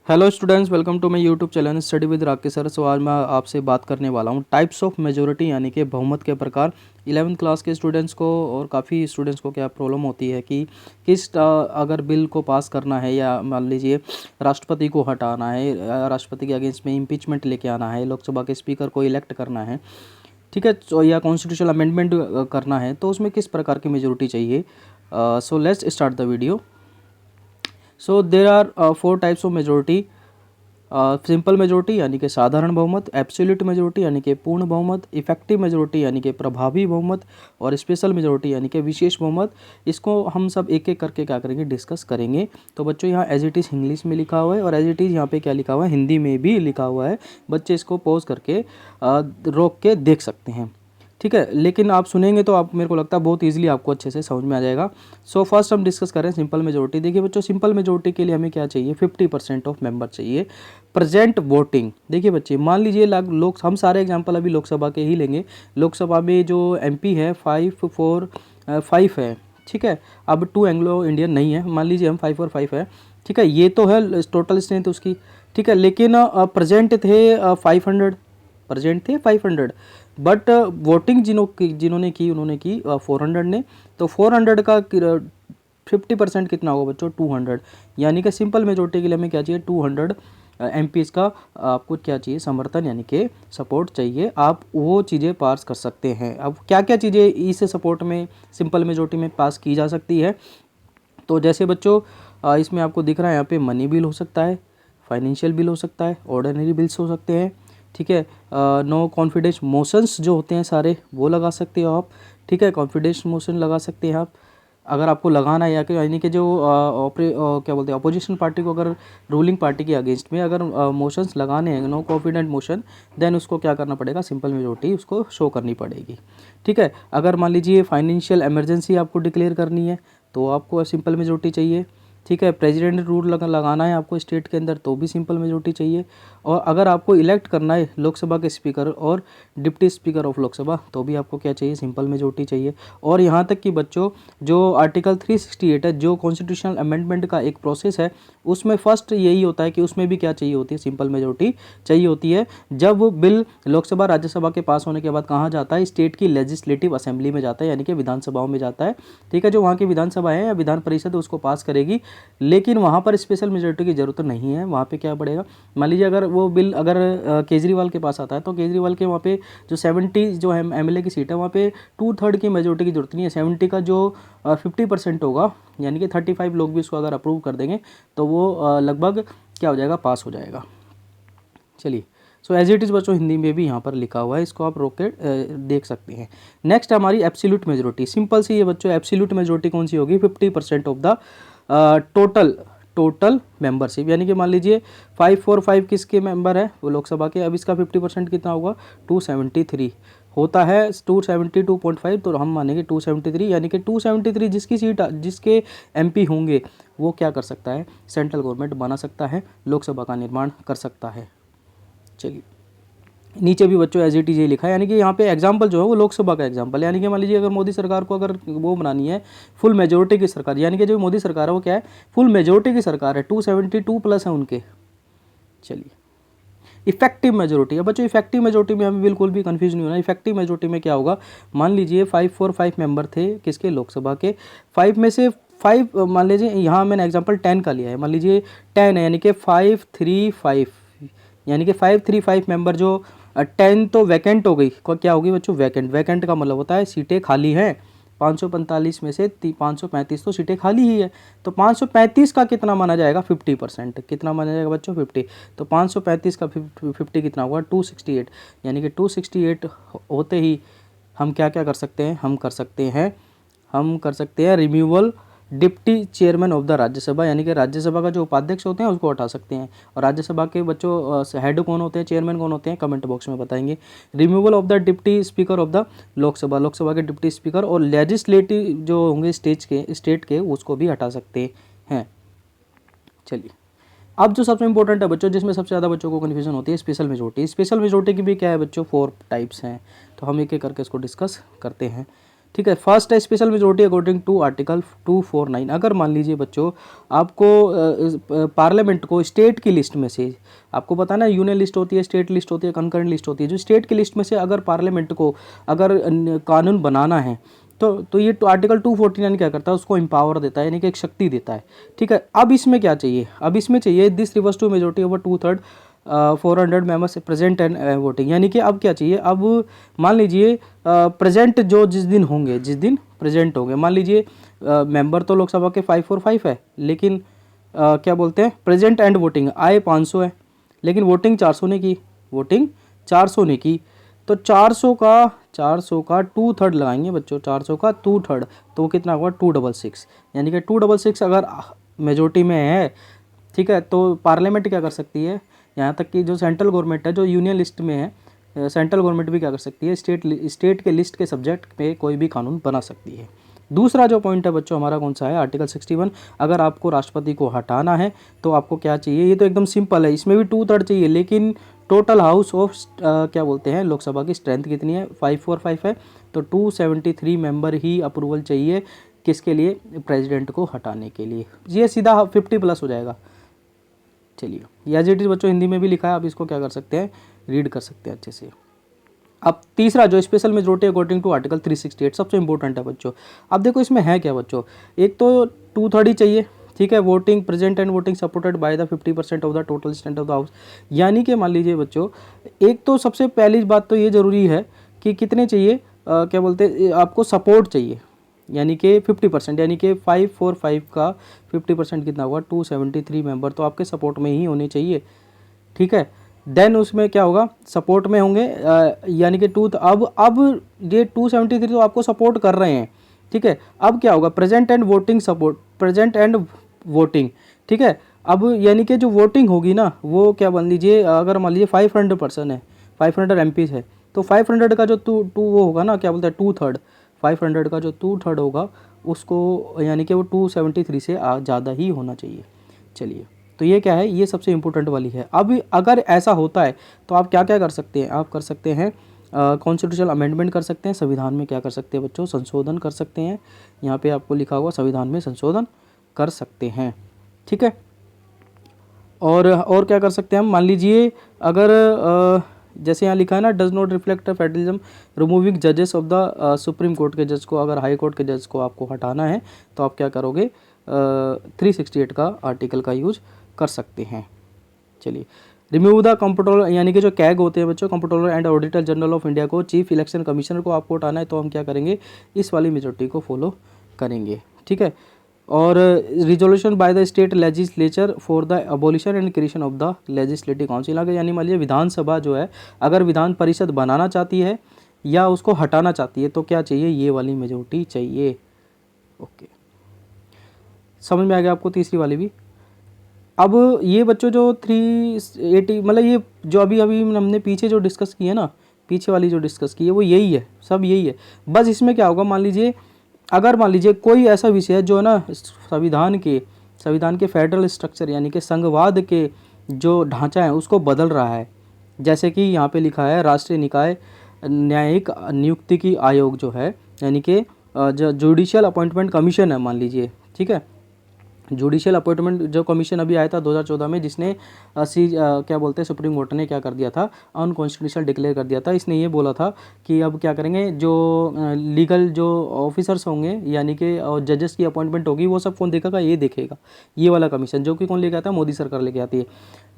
Hello students, welcome to my YouTube channel study with Rakesh sir. So आज मैं आपसे बात करने वाला हूँ टाइप्स ऑफ मेजोरिटी यानी कि बहुमत के प्रकार। 11th क्लास के स्टूडेंट्स को और काफ़ी स्टूडेंट्स को क्या प्रॉब्लम होती है कि अगर बिल को पास करना है या मान लीजिए राष्ट्रपति को हटाना है, राष्ट्रपति के अगेंस्ट में इम्पीचमेंट लेके आना है, लोकसभा के स्पीकर को इलेक्ट करना है, ठीक है, तो या कॉन्स्टिट्यूशनल अमेंडमेंट करना है, तो उसमें किस प्रकार की मेजोरिटी चाहिए। So let's start the video. So there are 4 types of majority. Simple majority यानी कि साधारण बहुमत, एब्सोल्यूट मेजोरिटी यानी कि पूर्ण बहुमत, इफेक्टिव मेजोरिटी यानी कि प्रभावी बहुमत, और स्पेशल मेजोरिटी यानी कि विशेष बहुमत। इसको हम सब एक एक करके क्या करेंगे, डिस्कस करेंगे। तो बच्चों यहाँ एज इट इज़ इंग्लिश में लिखा हुआ है और एज इट इज़ यहाँ पे क्या लिखा हुआ है, हिंदी में भी लिखा हुआ है। बच्चे इसको पॉज करके रोक के देख सकते हैं, ठीक है। लेकिन आप सुनेंगे तो आप, मेरे को लगता है बहुत इजीली आपको अच्छे से समझ में आ जाएगा। सो फर्स्ट हम डिस्कस करें सिंपल मेजोरिटी। देखिए बच्चों, सिंपल मेजोरिटी के लिए हमें क्या चाहिए, 50% ऑफ मेंबर चाहिए प्रेजेंट वोटिंग। देखिए बच्चे, मान लीजिए लोग, हम सारे एग्जांपल अभी लोकसभा के ही लेंगे। लोकसभा में जो एमपी है 5 है, ठीक है। अब 2 एंग्लो इंडियन नहीं है, मान लीजिए हम 5 और 5 है, ठीक है। ये तो है टोटल स्ट्रेंथ उसकी, ठीक है। लेकिन प्रेजेंट थे 500, प्रेजेंट थे 500, बट वोटिंग जिन्होंने की उन्होंने की 400 ने। तो 400 का 50% कितना होगा बच्चों, 200। यानी कि सिंपल मेजोरिटी के लिए हमें क्या चाहिए, 200 एमपीज़ का आपको क्या चाहिए, समर्थन यानी कि सपोर्ट चाहिए। आप वो चीज़ें पास कर सकते हैं। अब क्या क्या चीज़ें इस सपोर्ट में, सिंपल मेजोरिटी में पास की जा सकती है। तो जैसे बच्चों इसमें आपको दिख रहा है यहाँ पे मनी बिल हो सकता है, फाइनेंशियल बिल हो सकता है, ऑर्डिनरी बिल्स हो सकते हैं, ठीक है। नो कॉन्फिडेंस मोशंस जो होते हैं सारे वो लगा सकते हो आप, ठीक है। कॉन्फिडेंस मोशन लगा सकते हैं आप अगर आपको लगाना है, या कि यानी कि जो क्या बोलते हैं, अपोजिशन पार्टी को, अगर रूलिंग पार्टी के अगेंस्ट में अगर मोशंस लगाने हैं, नो कॉन्फिडेंट मोशन, देन उसको क्या करना पड़ेगा, सिंपल मेजोरिटी उसको शो करनी पड़ेगी, ठीक है। अगर मान लीजिए फाइनेंशियल इमरजेंसी आपको डिक्लेयर करनी है तो आपको सिंपल मेजोरिटी चाहिए, ठीक है। प्रेसिडेंट रूल लगाना है आपको स्टेट के अंदर तो भी सिंपल मेजोरिटी चाहिए। और अगर आपको इलेक्ट करना है लोकसभा के स्पीकर और डिप्टी स्पीकर ऑफ लोकसभा तो भी आपको क्या चाहिए, सिंपल मेजोरिटी चाहिए। और यहाँ तक कि बच्चों, जो आर्टिकल 368 है, जो कॉन्स्टिट्यूशनल अमेंडमेंट का एक प्रोसेस है, उसमें फर्स्ट यही होता है कि उसमें भी क्या चाहिए होती है, सिंपल मेजोरिटी चाहिए होती है। जब वो बिल लोकसभा राज्यसभा के पास होने के बाद कहाँ जाता है, स्टेट की लेजिस्लेटिव असेंबली में जाता है, यानी कि विधानसभाओं में जाता है, ठीक है। जो वहाँ की विधानसभा है या विधान परिषद उसको पास करेगी। लेकिन वहाँ पर स्पेशल मेजोरिटी की ज़रूरत नहीं है। वहाँ पे क्या पड़ेगा, मान लीजिए अगर वो बिल अगर केजरीवाल के पास आता है तो केजरीवाल के वहाँ पे जो 70 जो है एमएलए की सीट है, वहाँ पे 2/3 की मेजोरिटी की जरूरत नहीं है। 70 का जो 50% होगा, यानी कि 35 लोग भी उसको अगर अप्रूव कर देंगे तो वो लगभग क्या हो जाएगा, पास हो जाएगा। चलिए, सो एज इट इज़ बच्चों हिंदी में भी यहाँ पर लिखा हुआ है, इसको आप रोक के देख सकते हैं। नेक्स्ट हमारी एब्सोल्यूट मेजोरिटी। सिंपल सी है बच्चों, एब्सोल्यूट मेजोरिटी कौन सी होगी, 50% ऑफ द टोटल मेंबरशिप। यानी कि मान लीजिए 545 किसके मेंबर है, वो लोकसभा के। अब इसका 50% कितना होगा, 273 होता है, 272.5, तो हम मानेंगे 273। यानी कि 273 जिसकी सीट, जिसके एमपी होंगे, वो क्या कर सकता है, सेंट्रल गवर्नमेंट बना सकता है, लोकसभा का निर्माण कर सकता है। चलिए, नीचे भी बच्चों एज इट इज लिखा है, यानी कि यहाँ पे एग्जाम्पल जो है वो लोकसभा का एग्जाम्पल है। यानी कि मान लीजिए अगर मोदी सरकार को अगर वो बनानी है फुल मेजोरिटी की सरकार, यानी कि जो मोदी सरकार है वो क्या है, फुल मेजोरिटी की सरकार है, 272 प्लस है उनके। चलिए, इफेक्टिव मेजोरिटी है बच्चों। इफेक्टिव मेजोरिटी में हमें बिल्कुल भी कंफ्यूज नहीं होना। इफेक्टिव मेजोरिटी में क्या होगा, मान लीजिए 545 मेंबर थे किसके, लोकसभा के। 5 में से 5, मान लीजिए यहाँ मैंने एग्जाम्पल 10 का लिया है, मान लीजिए 10 है, यानी कि 535, यानी कि 535 मेंबर जो 10 तो वैकेंट हो गई, क्या होगी बच्चों, वैकेंट। वैकेंट का मतलब होता है सीटें खाली हैं। 545 में से 535 तो सीटें खाली ही है। तो 535 का कितना माना जाएगा, 50%। कितना माना जाएगा बच्चों, 50। तो 535 का 50 कितना होगा, 268। यानी कि 268 होते ही हम क्या क्या कर सकते हैं, हम कर सकते हैं removal deputy chairman of the Rajya Sabha. यानी कि राज्यसभा का जो उपाध्यक्ष होते हैं उसको हटा सकते हैं। और राज्यसभा के बच्चों हेड कौन होते हैं, चेयरमैन कौन होते हैं, कमेंट बॉक्स में बताएंगे। Removal of the deputy speaker of the Lok Sabha, Lok Sabha के डिप्टी स्पीकर और लेजिस्लेटिव जो होंगे स्टेट के उसको भी हटा सकते हैं। चलिए, अब जो सबसे इंपॉर्टेंट है बच्चों, जिसमें सबसे ज़्यादा बच्चों को कन्फ्यूजन होती है, स्पेशल मेजोरिटी। स्पेशल मेजोरिटी की भी क्या है बच्चों, 4 टाइप्स हैं। तो हम एक एक करके इसको डिस्कस करते हैं। ठीक है। फर्स्ट है special majority according to article 249। अगर मान लीजिए बच्चों आपको पार्लियामेंट को स्टेट की लिस्ट में से, आपको पता ना यूनियन लिस्ट होती है, स्टेट लिस्ट होती है, कंकरेंट लिस्ट होती है, जो स्टेट की लिस्ट में से अगर पार्लियामेंट को अगर कानून बनाना है तो ये आर्टिकल 249 क्या करता है, उसको एम्पावर देता है, यानी कि एक शक्ति देता है। ठीक है। अब इसमें क्या चाहिए, अब इसमें चाहिए this reverse to majority over 2/3 400 members present and voting. यानी कि अब क्या चाहिए, अब मान लीजिए प्रेजेंट जो जिस दिन होंगे, जिस दिन प्रेजेंट होंगे, मान लीजिए मेंबर तो लोकसभा के 545 है, लेकिन क्या बोलते हैं प्रेजेंट एंड वोटिंग आए 500 है, लेकिन वोटिंग 400 ने की, वोटिंग 400 ने की, तो 400 का 2/3 लगाएंगे बच्चों, 400 का 2/3, तो वो कितना होगा 266। यानी कि 266 अगर मेजोरिटी में है, ठीक है, तो पार्लियामेंट क्या कर सकती है, यहाँ तक कि जो सेंट्रल गवर्नमेंट है जो यूनियन लिस्ट में है, सेंट्रल गवर्नमेंट भी क्या कर सकती है, स्टेट के लिस्ट के सब्जेक्ट पे कोई भी कानून बना सकती है। दूसरा जो पॉइंट है बच्चों हमारा कौन सा है, आर्टिकल 61। अगर आपको राष्ट्रपति को हटाना है तो आपको क्या चाहिए, ये तो एकदम सिंपल है, इसमें भी 2/3 चाहिए, लेकिन टोटल हाउस ऑफ क्या बोलते हैं लोकसभा की स्ट्रेंथ कितनी है, 545 है, तो 273 मेंबर ही अप्रूवल चाहिए, किसके लिए, प्रेसिडेंट को हटाने के लिए। ये सीधा 50+ हो जाएगा। चलिए एज इट इज बच्चों हिंदी में भी लिखा है, आप इसको क्या कर सकते हैं, रीड कर सकते हैं अच्छे से। अब तीसरा जो special majority according to article 368 सबसे इंपॉर्टेंट है बच्चों। अब देखो इसमें है क्या बच्चों, एक तो 2/3 ही चाहिए, ठीक है, voting present and voting supported by the 50% of the total strength of the house. यानी कि मान लीजिए बच्चों, एक तो सबसे पहली बात तो ये जरूरी है कि कितने चाहिए, क्या बोलते हैं, आपको सपोर्ट चाहिए, यानी कि 50%, यानी कि 545 का 50% कितना होगा, 273 मेंबर तो आपके सपोर्ट में ही होने चाहिए। ठीक है, देन उसमें क्या होगा, सपोर्ट में होंगे, यानी कि अब ये 273 तो आपको सपोर्ट कर रहे हैं। ठीक है, अब क्या होगा, present and voting support, present and voting. ठीक है, अब यानी कि जो वोटिंग होगी ना, वो क्या मान लीजिए, अगर मान लीजिए 500 पर्सन है, 500 MPs है, तो 500 का जो टू वो होगा ना, क्या बोलते हैं 2/3, 500 का जो 2/3 होगा उसको, यानी कि वो 273 से ज़्यादा ही होना चाहिए। चलिए, तो ये क्या है, ये सबसे इम्पोर्टेंट वाली है। अब अगर ऐसा होता है तो आप क्या क्या कर सकते हैं, आप कर सकते हैं कॉन्स्टिट्यूशनल अमेंडमेंट कर सकते हैं, संविधान में क्या कर सकते हैं बच्चों, संशोधन कर सकते हैं। यहाँ पे आपको लिखा हुआ संविधान में संशोधन कर सकते हैं। ठीक है, और क्या कर सकते हैं हम, मान लीजिए अगर जैसे यहाँ लिखा है ना, does not reflect federalism, removing जजेस ऑफ द सुप्रीम कोर्ट के जज को, अगर हाई कोर्ट के जज को आपको हटाना है तो आप क्या करोगे, 368 का आर्टिकल का यूज कर सकते हैं। चलिए, रिमूव द कंप्ट्रोलर, यानी कि जो कैग होते हैं बच्चों, comptroller and auditor general of India को, चीफ इलेक्शन कमिश्नर को आपको हटाना है, तो हम क्या करेंगे, इस वाली मेजोरिटी को फॉलो करेंगे। ठीक है, और resolution by the state legislature for the abolition and creation of the legislative council. अगर यानी मान लीजिए विधानसभा जो है, अगर विधान परिषद बनाना चाहती है या उसको हटाना चाहती है तो क्या चाहिए, ये वाली मेजोरिटी चाहिए। ओके, समझ में आ गया आपको तीसरी वाली भी। अब ये बच्चों जो 380, मतलब ये जो अभी हमने पीछे जो डिस्कस किए ना, पीछे वाली जो डिस्कस की है वो यही है, सब यही है। बस इसमें क्या होगा, मान लीजिए अगर मान लीजिए कोई ऐसा विषय है जो है ना संविधान के फेडरल स्ट्रक्चर, यानी कि संघवाद के जो ढांचा है उसको बदल रहा है, जैसे कि यहाँ पे लिखा है राष्ट्रीय निकाय न्यायिक नियुक्ति की आयोग जो है, यानी कि जो जुडिशियल अपॉइंटमेंट कमीशन है मान लीजिए, ठीक है, जुडिशियल अपॉइंटमेंट जो कमीशन अभी आया था 2014 में, जिसने क्या बोलते हैं सुप्रीम कोर्ट ने क्या कर दिया था, अनकॉन्स्टिट्यूशनल डिक्लेयर कर दिया था। इसने ये बोला था कि अब क्या करेंगे, जो लीगल जो ऑफिसर्स होंगे, यानी कि जजेस की अपॉइंटमेंट होगी, वो सब कौन देखेगा, ये देखेगा, ये वाला कमीशन, जो कि कौन लेके आता है, मोदी सरकार लेके आती है।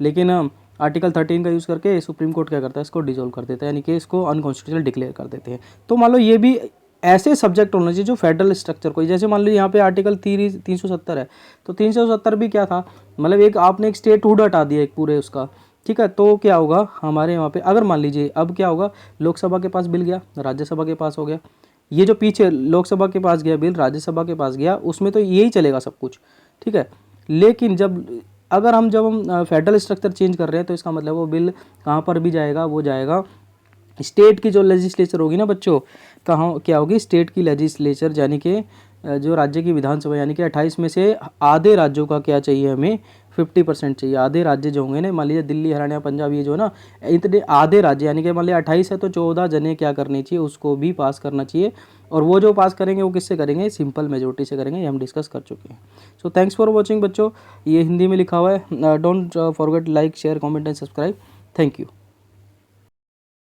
लेकिन आर्टिकल 13 का यूज़ करके सुप्रीम कोर्ट क्या करता है, इसको डिसॉल्व कर देता है, यानी कि इसको अनकॉन्स्टिट्यूशनल डिक्लेयर कर देते हैं। तो मान लो ये भी ऐसे सब्जेक्ट होना चाहिए जो फेडरल स्ट्रक्चर को, जैसे मान लो यहाँ पे आर्टिकल 370 है, तो 370 भी क्या था, मतलब एक आपने एक स्टेटहुड हटा दिया एक पूरे उसका। ठीक है, तो क्या होगा हमारे वहाँ पे, अगर मान लीजिए अब क्या होगा, लोकसभा के पास बिल गया, राज्यसभा के पास हो गया, ये जो पीछे लोकसभा के पास गया बिल, राज्यसभा के पास गया, उसमें तो यही चलेगा सब कुछ। ठीक है, लेकिन जब हम फेडरल स्ट्रक्चर चेंज कर रहे हैं तो इसका मतलब वो बिल कहाँ पर भी जाएगा, वो जाएगा स्टेट की जो लेजिस्लेचर होगी ना बच्चों, कहाँ क्या होगी, स्टेट की लेजिस्लेचर, यानी कि जो राज्य की विधानसभा, यानी कि 28 में से आधे राज्यों का क्या चाहिए, हमें 50% चाहिए। आधे राज्य जो होंगे ना, मान लीजिए दिल्ली, हरियाणा, पंजाब, ये जो है ना, इतने आधे राज्य, यानी कि मान लीजिए 28 है तो 14 जने क्या करनी चाहिए, उसको भी पास करना चाहिए और वो जो पास करेंगे वो किससे करेंगे, सिंपल मेजोरिटी से करेंगे, ये हम डिस्कस कर चुके हैं। सो थैंक्स फॉर वॉचिंग बच्चों, ये हिंदी में लिखा हुआ है। Don't forget like share comment and subscribe. Thank you.